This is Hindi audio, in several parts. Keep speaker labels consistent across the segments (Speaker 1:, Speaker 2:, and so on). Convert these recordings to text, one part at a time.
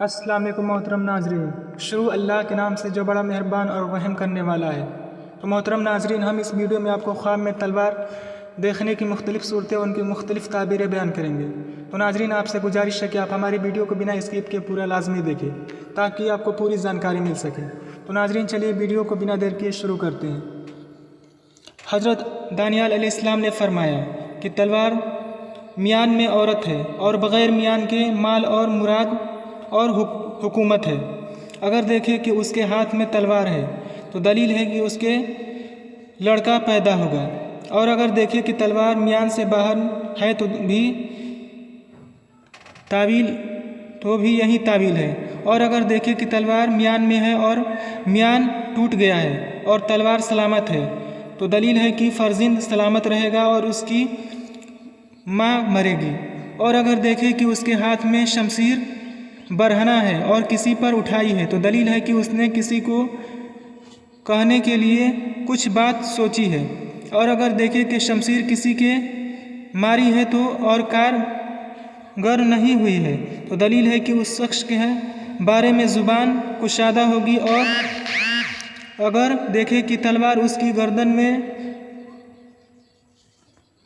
Speaker 1: अस्सलाम वालेकुम मोहतरम नाजरीन, शुरू अल्लाह के नाम से जो बड़ा मेहरबान और रहम करने वाला है। तो मोहतरम नाजरीन, हम इस वीडियो में आपको ख्वाब में तलवार देखने की मुख्तलिफ़ सूरतें और उनकी मुख्तलिफ़ ताबीरें बयान करेंगे। तो नाजरीन, आपसे गुजारिश है कि आप हमारी वीडियो को बिना स्किप के पूरा लाजमी देखें ताकि आपको पूरी जानकारी मिल सके। तो नाजरीन, चलिए वीडियो को बिना देर किए शुरू करते हैं। हज़रत दानियाल अलैहिस्सलाम ने फरमाया कि तलवार मियान में औरत है और बग़ैर मियान के माल और मुराद और हुकूमत है। अगर देखें कि उसके हाथ में तलवार है तो दलील है कि उसके लड़का पैदा होगा, और अगर देखें कि तलवार मियान से बाहर है तो भी यही तावील है। और अगर देखें कि तलवार मियान में है और मियान टूट गया है और तलवार सलामत है तो दलील है कि फ़र्जिंद सलामत रहेगा और उसकी माँ मरेगी। और अगर देखें कि उसके हाथ में शमशीर बरहना है और किसी पर उठाई है तो दलील है कि उसने किसी को कहने के लिए कुछ बात सोची है। और अगर देखें कि शमशीर किसी के मारी है तो और कारगर नहीं हुई है तो दलील है कि उस शख्स के बारे में ज़ुबान कुशादा होगी। और अगर देखें कि तलवार उसकी गर्दन में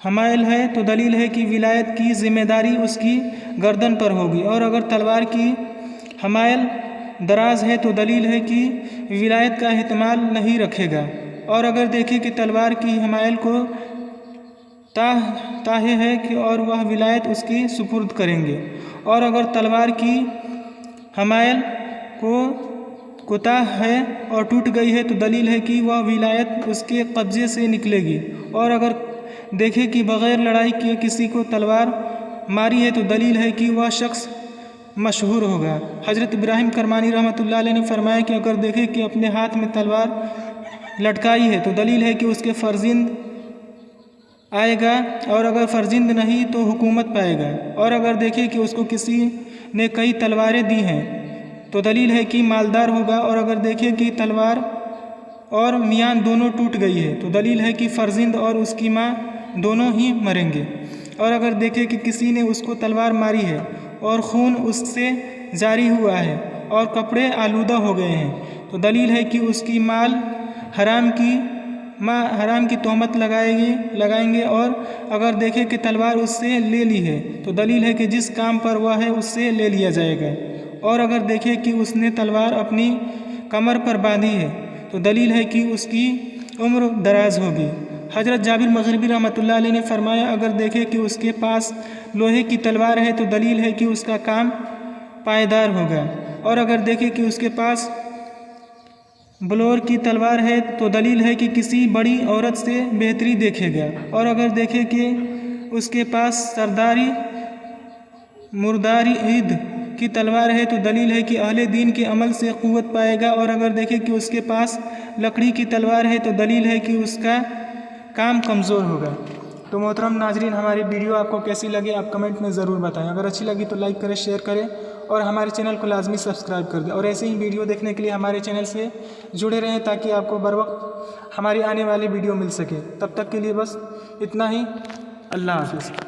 Speaker 1: हमायल है तो दलील है कि विलायत की जिम्मेदारी उसकी गर्दन पर होगी। और अगर तलवार की हमायल दराज है तो दलील है कि विलायत का एहतमाल नहीं रखेगा। और अगर देखें कि तलवार की हमायल को ताहे है कि और वह विलायत उसकी सुपुर्द करेंगे। और अगर तलवार की हमायल को कुताह है और टूट गई है तो दलील है कि वह विलायत उसके कब्जे से निकलेगी। और अगर देखें कि बग़ैर लड़ाई किए किसी को तलवार मारी है तो दलील है कि वह शख्स मशहूर होगा। हज़रत इब्राहिम करमानी रहमतुल्लाह अलैह ने फरमाया कि अगर देखें कि अपने हाथ में तलवार लटकाई है तो दलील है कि उसके फ़र्जिंद आएगा, और अगर फ़र्जिंद नहीं तो हुकूमत पाएगा। और अगर देखें कि उसको किसी ने कई तलवारें दी हैं तो दलील है कि मालदार होगा। और अगर देखें कि तलवार और मियान दोनों टूट गई है तो दलील है कि फ़र्जिंद और उसकी माँ दोनों ही मरेंगे। और अगर देखें कि किसी ने उसको तलवार मारी है और खून उससे जारी हुआ है और कपड़े आलूदा हो गए हैं तो दलील है कि उसकी माल हराम की तोहमत लगाएंगे। और अगर देखें कि तलवार उससे ले ली है तो दलील है कि जिस काम पर वह है उससे ले लिया जाएगा। और अगर देखें कि उसने तलवार अपनी कमर पर बांधी है तो दलील है कि उसकी उम्र दराज होगी। हज़रत जाबिर मग़रिबी रहमतुल्लाह अलैह ने फरमाया, अगर देखें कि उसके पास लोहे की तलवार है तो दलील है कि उसका काम पायदार होगा। और अगर देखें कि उसके पास बलोर की तलवार है तो दलील है कि किसी बड़ी औरत से बेहतरी देखेगा। और अगर देखें कि उसके पास सरदारी मुर्दारी ईद की तलवार है तो दलील है कि अहले दीन के अमल से क़ुव्वत पाएगा। और अगर देखें कि उसके पास लकड़ी की तलवार है तो दलील है कि उसका काम कमज़ोर होगा। तो मोहतरम नाजरीन, हमारी वीडियो आपको कैसी लगी आप कमेंट में ज़रूर बताएं। अगर अच्छी लगी तो लाइक करें, शेयर करें और हमारे चैनल को लाजमी सब्सक्राइब कर दें। और ऐसे ही वीडियो देखने के लिए हमारे चैनल से जुड़े रहें ताकि आपको बर वक्त हमारी आने वाली वीडियो मिल सके। तब तक के लिए बस इतना ही। अल्लाह हाफ़िज़।